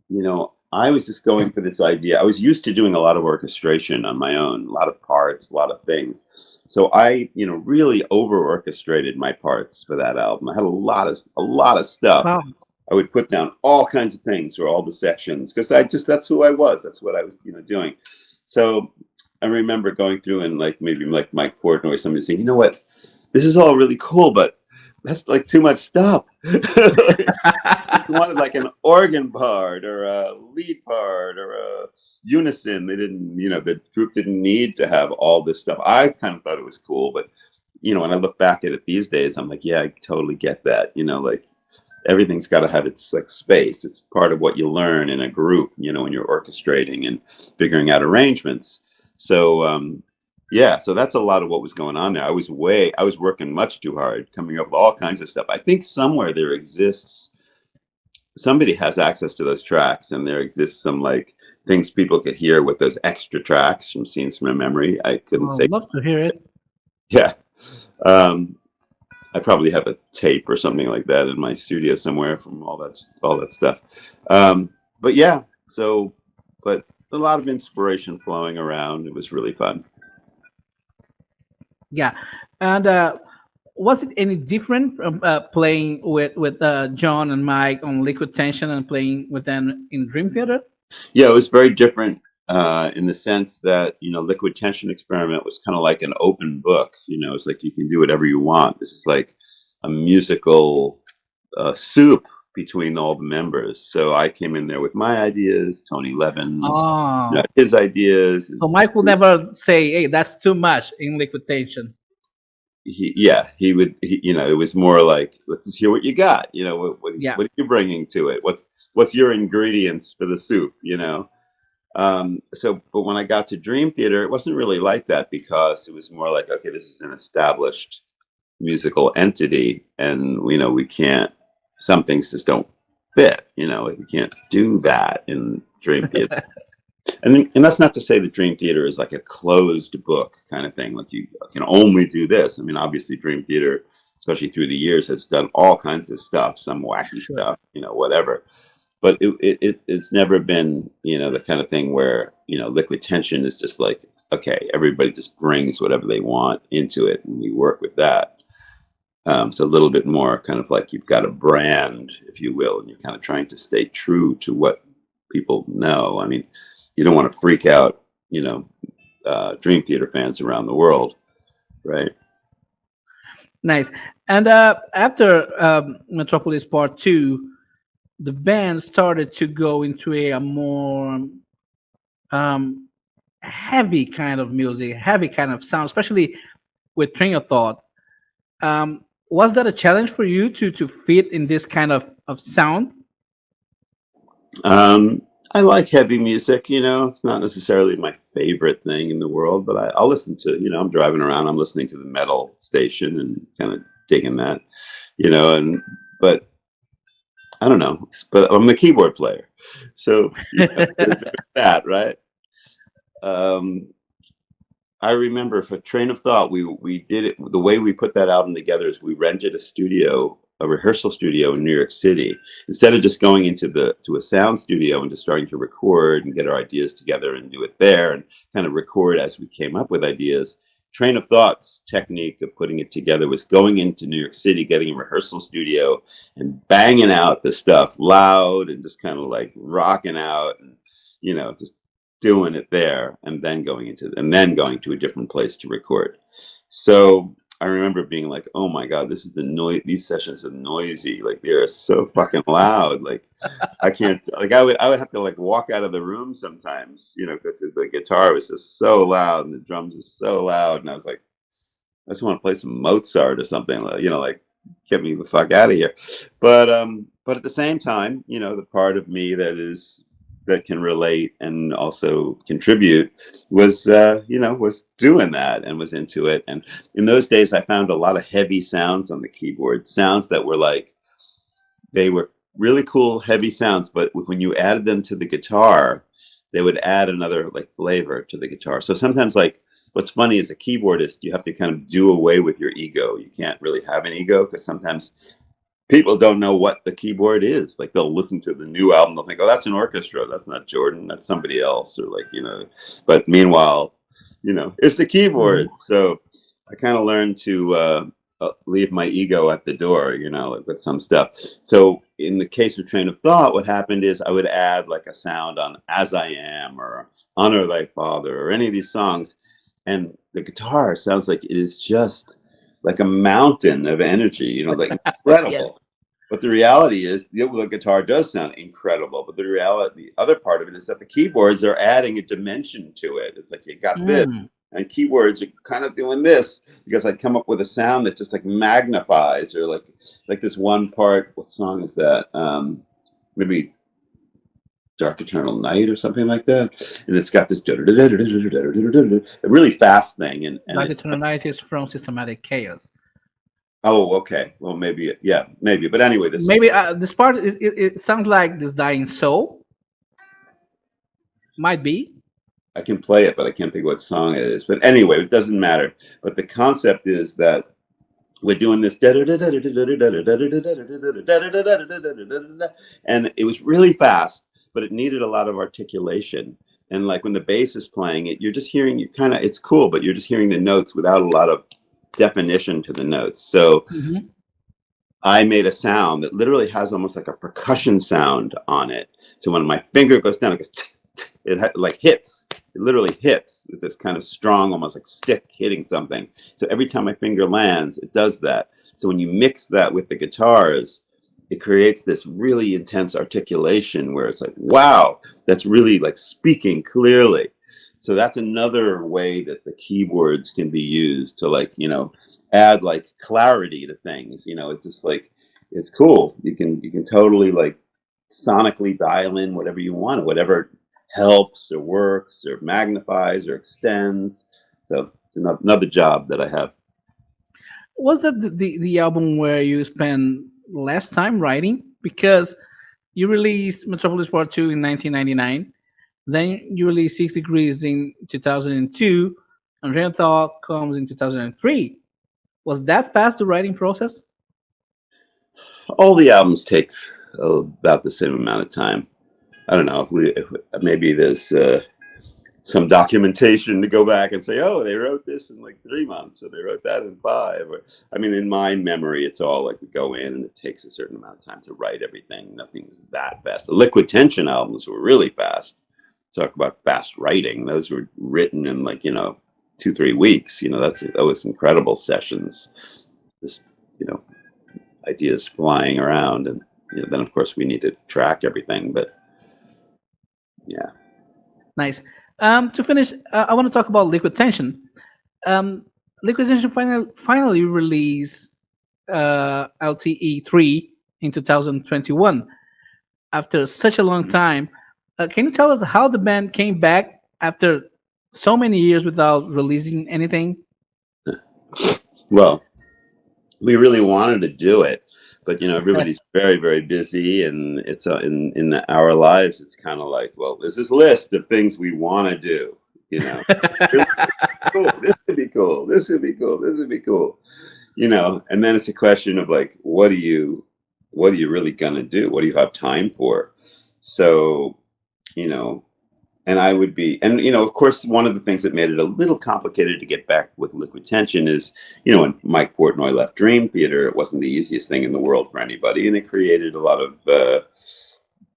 you know, I was just going for this idea. I was used to doing a lot of orchestration on my own, a lot of parts, a lot of things. So I, you know, really over orchestrated my parts for that album. I had a lot of stuff. Wow. I would put down all kinds of things for all the sections because that's who I was. That's what I was, you know, doing. So I remember going through and like maybe like Mike Portnoy or somebody saying, you know what, this is all really cool, but that's like too much stuff. If you wanted like an organ part or a lead part or a unison, they didn't, the group didn't need to have all this stuff. I kind of thought it was cool, but when I look back at it these days, I'm like, yeah, I totally get that. Like everything's got to have its like space. It's part of what you learn in a group, when you're orchestrating and figuring out arrangements. So, yeah, so that's a lot of what was going on there. I was working much too hard, coming up with all kinds of stuff. I think somewhere there exists, somebody has access to those tracks, and there exists some like things people could hear with those extra tracks from Scenes from a Memory. I couldn't say. I'd love to hear it. Yeah. I probably have a tape or something like that in my studio somewhere from all that stuff. But yeah, but a lot of inspiration flowing around. It was really fun. Yeah, and was it any different from playing with John and Mike on Liquid Tension and playing with them in Dream Theater? Yeah, it was very different in the sense that Liquid Tension Experiment was kind of like an open book. It's like you can do whatever you want. This is like a musical soup between all the members. So I came in there with my ideas, Tony Levin's his ideas. So Mike will never say, "Hey, that's too much" in Liquid Tension. He would. It was more like, let's just hear what you got. What are you bringing to it? What's your ingredients for the soup? But when I got to Dream Theater, it wasn't really like that, because it was more like, okay, this is an established musical entity, and we can't. Some things just don't fit. We can't do that in Dream Theater. And that's not to say that Dream Theater is like a closed book kind of thing. Like you can only do this. I mean, obviously Dream Theater, especially through the years, has done all kinds of stuff, some wacky stuff, whatever. But it's never been, the kind of thing where, Liquid Tension is just like, okay, everybody just brings whatever they want into it, and we work with that. So a little bit more kind of like you've got a brand, if you will, and you're kind of trying to stay true to what people know. I mean, you don't want to freak out, Dream Theater fans around the world, right? Nice. And after Metropolis Part 2, the band started to go into a more heavy kind of music, heavy kind of sound, especially with Train of Thought. Was that a challenge for you to fit in this kind of sound? I like heavy music. It's not necessarily my favorite thing in the world, but I'll listen to, I'm driving around, I'm listening to the metal station and kind of digging that, but I don't know, but I'm a keyboard player. So that, right? I remember for Train of Thought, we did it. The way we put that album together is we rented a rehearsal studio in New York City. Instead of just going to a sound studio and just starting to record and get our ideas together and do it there and kind of record as we came up with ideas. Train of Thought's technique of putting it together was going into New York City, getting a rehearsal studio and banging out the stuff loud and just kind of like rocking out and, just doing it there, and then going to a different place to record. So I remember being like, oh my God, this is these sessions are noisy. Like they're so fucking loud. Like I can't, like I would have to like walk out of the room sometimes, because the guitar was just so loud and the drums were so loud. And I was like, I just want to play some Mozart or something, like get me the fuck out of here. But at the same time, the part of me that can relate and also contribute was doing that and was into it. And in those days I found a lot of heavy sounds on the keyboard, sounds that were like, they were really cool heavy sounds, but when you added them to the guitar, they would add another like flavor to the guitar. So sometimes, like, what's funny as a keyboardist, you have to kind of do away with your ego. You can't really have an ego, because sometimes people don't know what the keyboard is. Like they'll listen to the new album, they'll think, oh, that's an orchestra, that's not Jordan, that's somebody else, or like, but meanwhile, it's the keyboard. So I kind of learned to leave my ego at the door, you know, like with some stuff. So in the case of Train of Thought, what happened is I would add like a sound on As I Am or Honor Thy Father or any of these songs, and the guitar sounds like it is just like a mountain of energy, you know, like incredible. Yes. But the reality is, the guitar does sound incredible. But the reality, the other part of it is that the keyboards are adding a dimension to it. It's like you got this, and keyboards are kind of doing this, because I come up with a sound that just like magnifies, or like this one part. What song is that? Maybe Dark Eternal Night or something like that. And it's got this a really fast thing, and Dark it's, Eternal Night is from Systematic Chaos. oh, okay. Well, maybe, yeah, maybe. But anyway, this Maybe this part it sounds like This Dying Soul. Might be. I can play it, but I can't think what song it is. But anyway, it doesn't matter. But the concept is that we're doing this, and it was really fast, but it needed a lot of articulation. And like when the bass is playing it, you're just hearing, you kind of, it's cool, but you're just hearing the notes without a lot of definition to the notes. So I made a sound that literally has almost like a percussion sound on it. So when my finger goes down, it goes, it like hits. It literally hits with this kind of strong, almost like stick hitting something. So every time my finger lands, it does that. So when you mix that with the guitars, it creates this really intense articulation where it's like, wow, that's really like speaking clearly. So that's another way that the keyboards can be used to, like, you know, add like clarity to things. You know, it's just like, it's cool. You can totally like sonically dial in whatever you want, whatever helps or works or magnifies or extends. So it's another job that I have. Was that the album where you spent less time writing? Because you released Metropolis Part 2 in 1999, then you released 6 Degrees in 2002, and Train of Thought comes in 2003. Was that fast, the writing process? All the albums take about the same amount of time. I don't know. Maybe there's some documentation to go back and say, oh, they wrote this in like 3 months, or they wrote that in 5. Or, I mean, in my memory, it's all like we go in and it takes a certain amount of time to write everything. Nothing's that fast. The Liquid Tension albums were really fast. Talk about fast writing. Those were written in like, you know, 2-3 weeks. You know, that was incredible sessions. Just, you know, ideas flying around, and you know, then of course we need to track everything. But yeah. Nice. To finish, I want to talk about Liquid Tension. Liquid Tension finally released LTE 3 in 2021 after such a long time. Can you tell us how the band came back after so many years without releasing anything? Well, we really wanted to do it, but you know, everybody's very, very busy, and it's in our lives. It's kind of like, well, there's this list of things we want to do. You know, cool. This would be cool. This would be cool. This would be cool. You know, and then it's a question of like, what are you really gonna do? What do you have time for? So, you know, and I would be, and you know, of course, one of the things that made it a little complicated to get back with Liquid Tension is, you know, when Mike Portnoy left Dream Theater, it wasn't the easiest thing in the world for anybody, and it created a lot of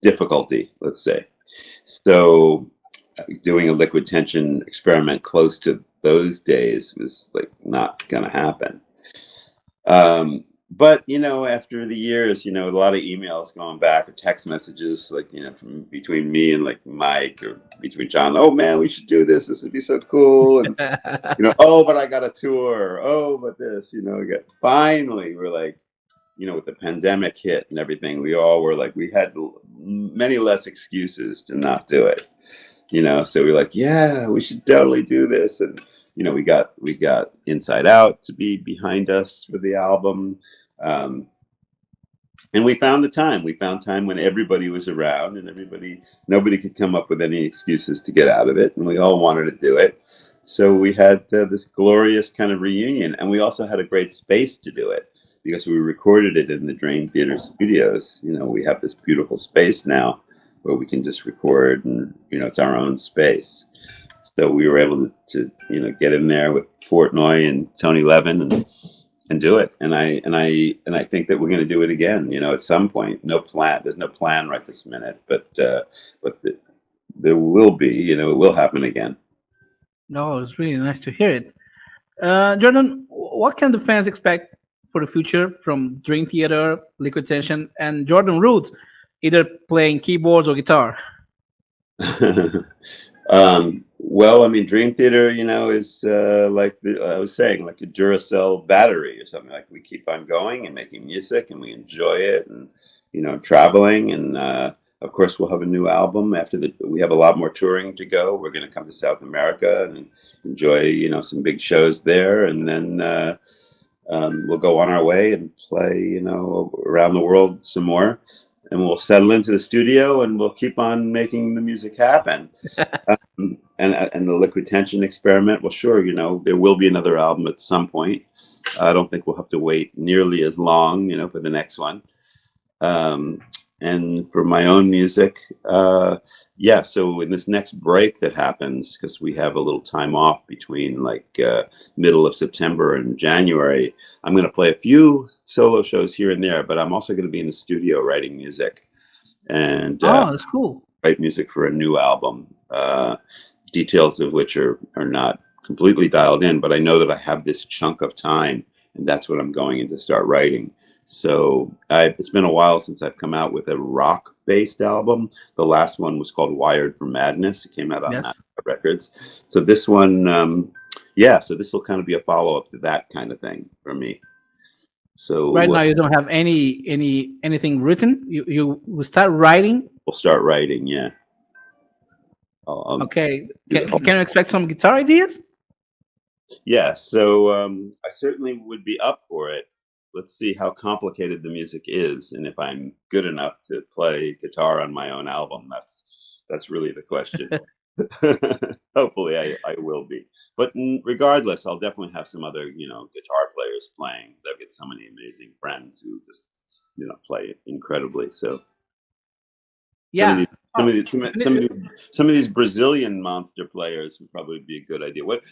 difficulty, let's say. So doing a Liquid Tension experiment close to those days was like not gonna happen. But you know, after the years, you know, a lot of emails going back or text messages, like, you know, from between me and like Mike, or between John. Oh man, we should do this. This would be so cool. And you know, oh, but I got a tour. Oh, but this, you know, finally we're like, you know, with the pandemic hit and everything, we all were like, we had many less excuses to not do it. You know, so we're like, yeah, we should totally do this. And you know, we got Inside Out to be behind us for the album. And we found the time. We found time when everybody was around, and nobody could come up with any excuses to get out of it, and we all wanted to do it. So we had this glorious kind of reunion, and we also had a great space to do it because we recorded it in the Dream Theater studios. You know, we have this beautiful space now where we can just record, and you know, it's our own space. So we were able to you know, get in there with Portnoy and Tony Levin, do it. And I think that we're going to do it again. You know, at some point. No plan. There's no plan right this minute, but there will be. You know, it will happen again. No, it's really nice to hear it. Jordan, what can the fans expect for the future from Dream Theater, Liquid Tension, and Jordan Roots, either playing keyboards or guitar? Well, I mean, Dream Theater, you know, is like I was saying, like a Duracell battery or something. Like we keep on going and making music, and we enjoy it, and you know, traveling, and of course, we'll have a new album after the. We have a lot more touring to go. We're going to come to South America and enjoy, you know, some big shows there, and then we'll go on our way and play, you know, around the world some more. And we'll settle into the studio, and we'll keep on making the music happen. And the Liquid Tension experiment. Well, sure, you know, there will be another album at some point. I don't think we'll have to wait nearly as long, you know, for the next one. And for my own music, yeah. So in this next break that happens, because we have a little time off between like middle of September and January, I'm going to play a few solo shows here and there, but I'm also going to be in the studio writing music and Oh, that's cool. write music for a new album. Details of which are not completely dialed in, but I know that I have this chunk of time, and that's what I'm going in to start writing. So it's been a while since I've come out with a rock-based album. The last one was called Wired for Madness. It came out on Yes. Records. So this one, yeah, so this will kind of be a follow-up to that kind of thing for me. So Right now, you don't have anything written. You will start writing. we'll start writing, yeah. Okay. Can you expect some guitar ideas? Yeah, so I certainly would be up for it. Let's see how complicated the music is, and if I'm good enough to play guitar on my own album. That's really the question. Hopefully, I will be. But regardless, I'll definitely have some other, you know, guitar players playing. 'Cause I've got so many amazing friends who just, you know, play incredibly. So Yeah. some of these Brazilian monster players would probably be a good idea. What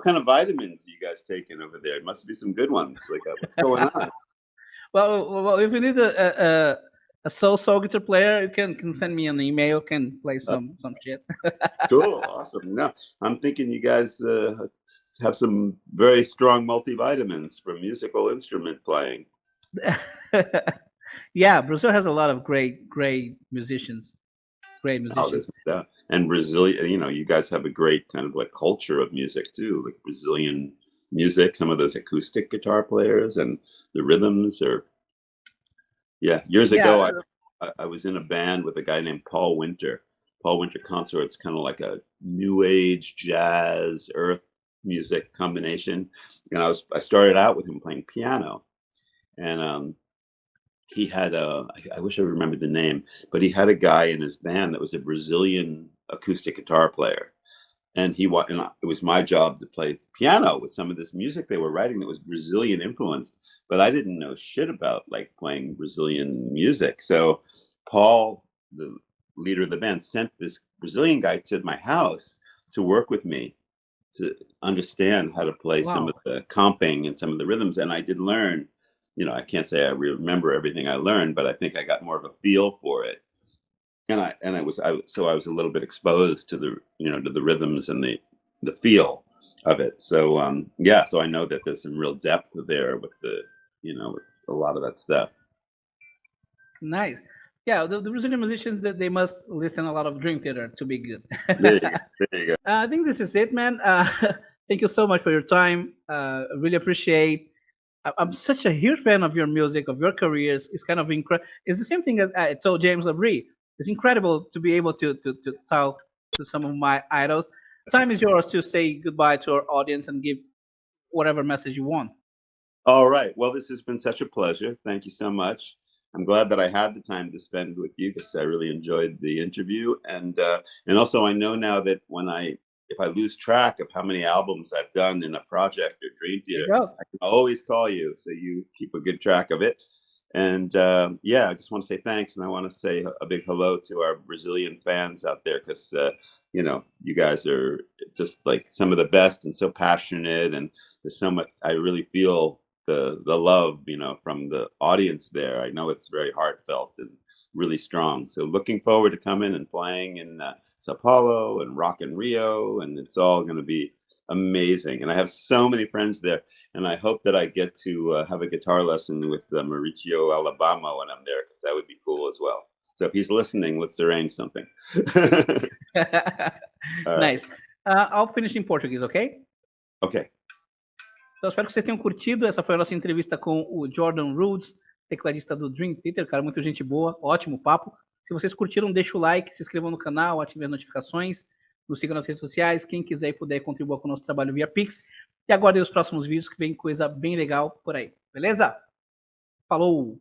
kind of vitamins are you guys taking over there? It must be some good ones. Like what's going on? Well, if you need a so guitar player, you can send me an email. Can play some shit. Cool, awesome. No, I'm thinking you guys have some very strong multivitamins for musical instrument playing. Yeah, Brazil has a lot of great musicians. Great Oh, musicians. there's no doubt. And Brazilian, you know, you guys have a great kind of like culture of music too, like Brazilian music. Some of those acoustic guitar players and the rhythms are. Yeah, years ago, Yeah. I was in a band with a guy named Paul Winter. Paul Winter Consort's kind of like a new age jazz earth music combination. And I started out with him playing piano, and he had I wish I remembered the name, but he had a guy in his band that was a Brazilian acoustic guitar player, and it was my job to play piano with some of this music they were writing that was Brazilian influenced, but I didn't know shit about like playing Brazilian music. So Paul, the leader of the band, sent this Brazilian guy to my house to work with me to understand how to play some of Wow. the comping and some of the rhythms, and I did learn. You know, I can't say I remember everything I learned, but I think I got more of a feel for it, and I was a little bit exposed to the, you know, to the rhythms and the feel of it. So yeah, so I know that there's some real depth there with the, you know, with a lot of that stuff. Nice. Yeah, the Brazilian musicians that they must listen a lot of Dream Theater to be good. There you go. There you go. I think this is it, man. Thank you so much for your time. I really appreciate. I'm such a huge fan of your music, of your careers. It's kind of incredible. It's the same thing as I told James Labrie. It's incredible to be able to talk to some of my idols. Time is yours to say goodbye to our audience and give whatever message you want. All right. Well, this has been such a pleasure. Thank you so much. I'm glad that I had the time to spend with you because I really enjoyed the interview, and also I know now that if I lose track of how many albums I've done in a project or Dream There you Theater, go. I can always call you, so you keep a good track of it. And yeah, I just want to say thanks, and I want to say a big hello to our Brazilian fans out there because you know, you guys are just like some of the best and so passionate, and there's so much. I really feel the love, you know, from the audience there. I know it's very heartfelt and really strong. So looking forward to coming and playing in Sao Paulo and Rock in Rio, and it's all going to be amazing. And I have so many friends there, and I hope that I get to have a guitar lesson with Mauricio Alabama when I'm there, because that would be cool as well. So if he's listening, let's arrange something. Nice. I'll finish in Portuguese, ok? Ok. Então, espero que vocês tenham curtido. Essa foi a nossa entrevista com o Jordan Rhodes, tecladista do Dream Theater, cara, muita gente boa, ótimo papo. Se vocês curtiram, deixa o like, se inscrevam no canal, ativem as notificações, nos sigam nas redes sociais. Quem quiser e puder contribuir com o nosso trabalho via Pix. E aguardem os próximos vídeos, que vem coisa bem legal por aí. Beleza? Falou!